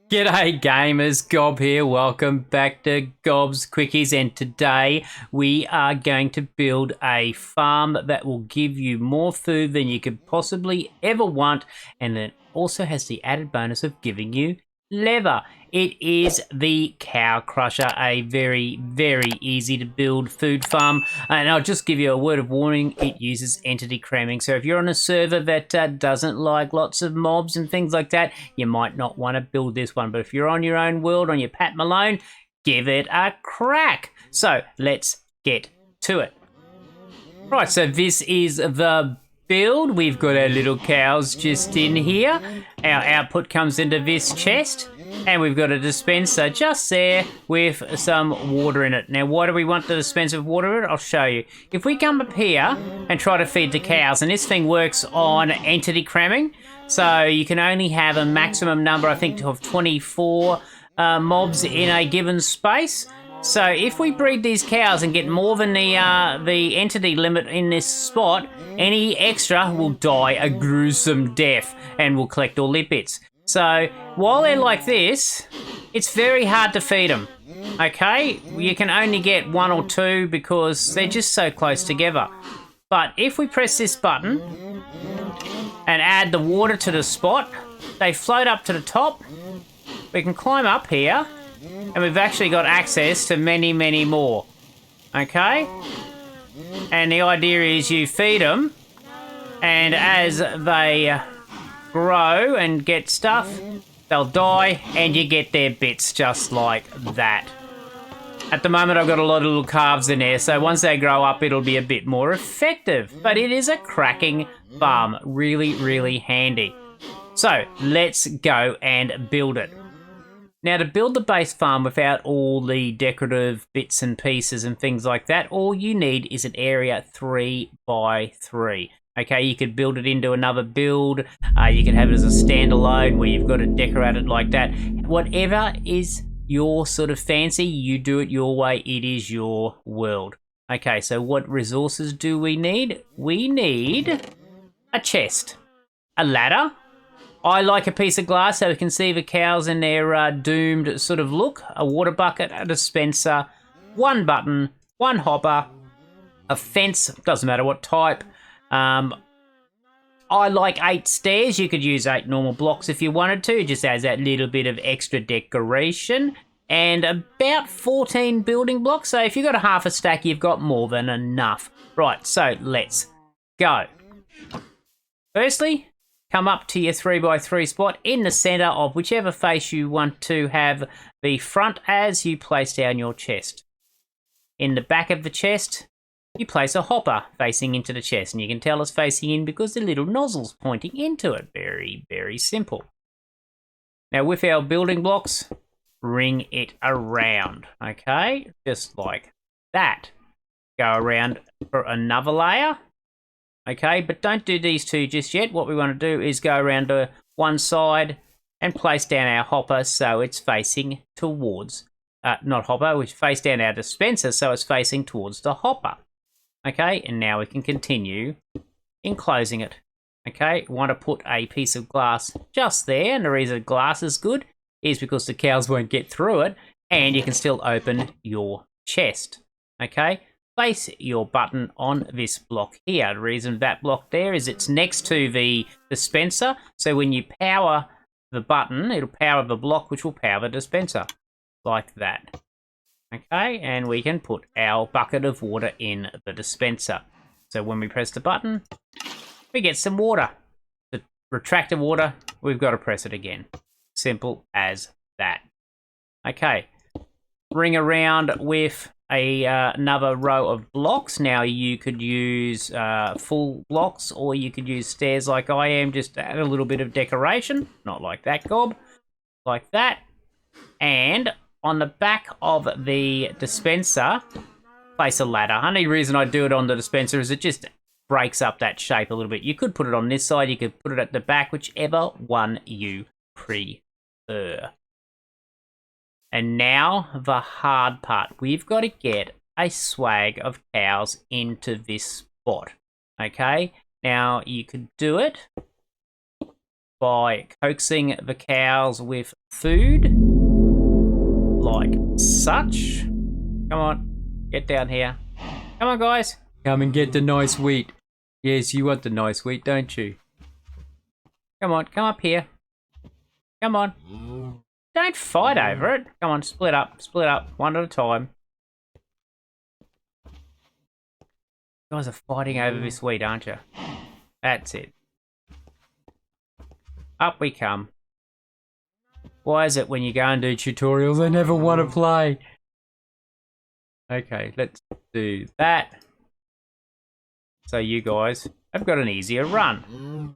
G'day gamers, Gob here. Welcome back to Gob's Quickies, and today we are going to build a farm that will give you more food than you could possibly ever want, and it also has the added bonus of giving you leather. It is the Cow Crusher, a very, very easy to build food farm. And I'll just give you a word of warning, it uses entity cramming. So if you're on a server that doesn't like lots of mobs and things like that, you might not want to build this one. But if you're on your own world, on your Pat Malone, give it a crack. So let's get to it. Right, so this is the build. We've got our little cows just in here. Our output comes into this chest, and we've got a dispenser just there with some water in it. Now, why do we want the dispenser with water in it? I'll show you. If we come up here and try to feed the cows, and this thing works on entity cramming, so you can only have a maximum number, I think, of 24 mobs in a given space. So if we breed these cows and get more than the entity limit in this spot, any extra will die a gruesome death and will collect all their bits. So while they're like this, it's very hard to feed them. Okay, you can only get one or two because they're just so close together. But if we press this button and add the water to the spot, they float up to the top. We can climb up here. And we've actually got access to many, many more. Okay? And the idea is you feed them, and as they grow and get stuff, they'll die, and you get their bits just like that. At the moment, I've got a lot of little calves in there, so once they grow up, it'll be a bit more effective. But it is a cracking farm. Really, really handy. So, let's go and build it. Now, to build the base farm without all the decorative bits and pieces and things like that, all you need is an area 3 by 3. Okay, you could build it into another build. You can have it as a standalone where you've got to decorate it like that. Whatever is your sort of fancy, you do it your way. It is your world. Okay, so what resources do we need? We need a chest, a ladder. I like a piece of glass so we can see the cows in their doomed sort of look. A water bucket, a dispenser, one button, one hopper, a fence, doesn't matter what type. I like 8 stairs. You could use 8 normal blocks if you wanted to. It just adds that little bit of extra decoration. And about 14 building blocks. So if you've got a half a stack, you've got more than enough. Right, so let's go. Firstly, come up to your 3 by 3 spot in the center of whichever face you want to have the front as. You place down your chest. In the back of the chest, you place a hopper facing into the chest, and you can tell it's facing in because the little nozzle's pointing into it. Very, very simple. Now with our building blocks, ring it around, okay? Just like that. Go around for another layer. Okay, but don't do these two just yet. What we want to do is go around to one side and place down our hopper so it's facing towards, not hopper, we face down our dispenser so it's facing towards the hopper. Okay, and now we can continue enclosing it. Okay, want to put a piece of glass just there, and the reason glass is good is because the cows won't get through it, and you can still open your chest. Okay. Place your button on this block here. The reason that block there is it's next to the dispenser, so when you power the button, it'll power the block, which will power the dispenser, like that. Okay, and we can put our bucket of water in the dispenser. So when we press the button, we get some water. To retract the water, we've got to press it again. Simple as that. Okay, ring around with another row of blocks. Now you could use full blocks, or you could use stairs like I am, just to add a little bit of decoration. Not like that, Gob. Like that. And on the back of the dispenser, place a ladder. Only reason I do it on the dispenser is it just breaks up that shape a little bit. You could put it on this side, you could put it at the back, whichever one you prefer. And now the hard part. We've got to get a swag of cows into this spot. Okay? Now, you could do it by coaxing the cows with food, like such. Come on, get down here. Come on, guys. Come and get the nice wheat. Yes, you want the nice wheat, don't you? Come on, come up here. Come on. Don't fight over it. Come on, split up, one at a time. You guys are fighting over this wheat, aren't you? That's it. Up we come. Why is it when you go and do tutorials, I never want to play? Okay, let's do that. So you guys have got an easier run.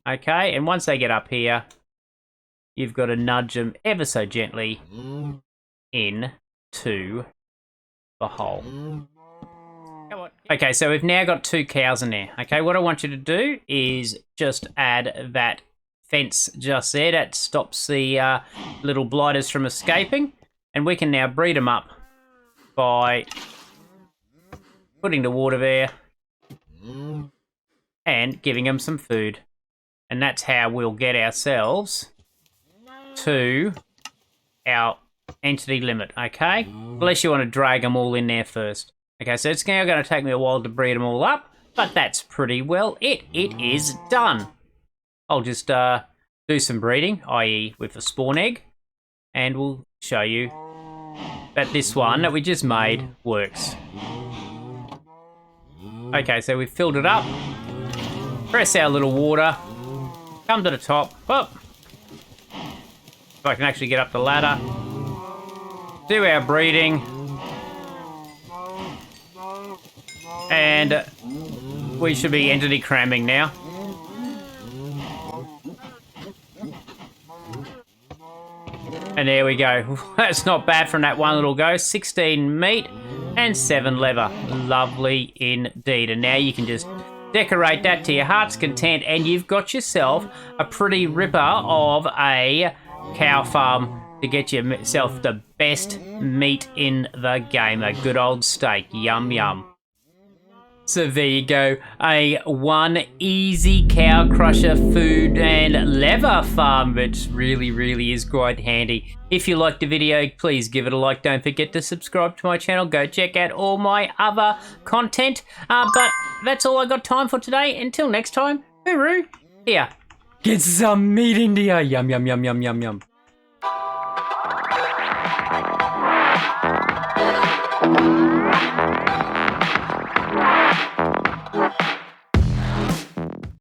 Okay, and once they get up here, you've got to nudge them ever so gently into the hole. Okay, so we've now got 2 cows in there. Okay, what I want you to do is just add that fence just there. That stops the little blighters from escaping. And we can now breed them up by putting the water there and giving them some food. And that's how we'll get ourselves to our entity limit, okay? Unless you want to drag them all in there first. Okay, so it's now going to take me a while to breed them all up, but that's pretty well it. It is done. I'll just do some breeding, i.e. with a spawn egg, and we'll show you that this one that we just made works. Okay, so we've filled it up. Press our little water. Come to the top. Up. If I can actually get up the ladder. Do our breeding. And we should be entity cramming now. And there we go. That's not bad from that one little go. 16 meat and 7 leather. Lovely indeed. And now you can just decorate that to your heart's content and you've got yourself a pretty ripper of a cow farm to get yourself the best meat in the game. A good old steak. Yum, yum. So there you go, a one easy cow crusher food and leather farm, which really is quite handy. If you liked the video, please give it a like. Don't forget to subscribe to my channel. Go check out all my other content. But that's all I got time for today. Until next time, hooroo, here. Get some meat into ya. Yum, yum, yum, yum, yum, yum.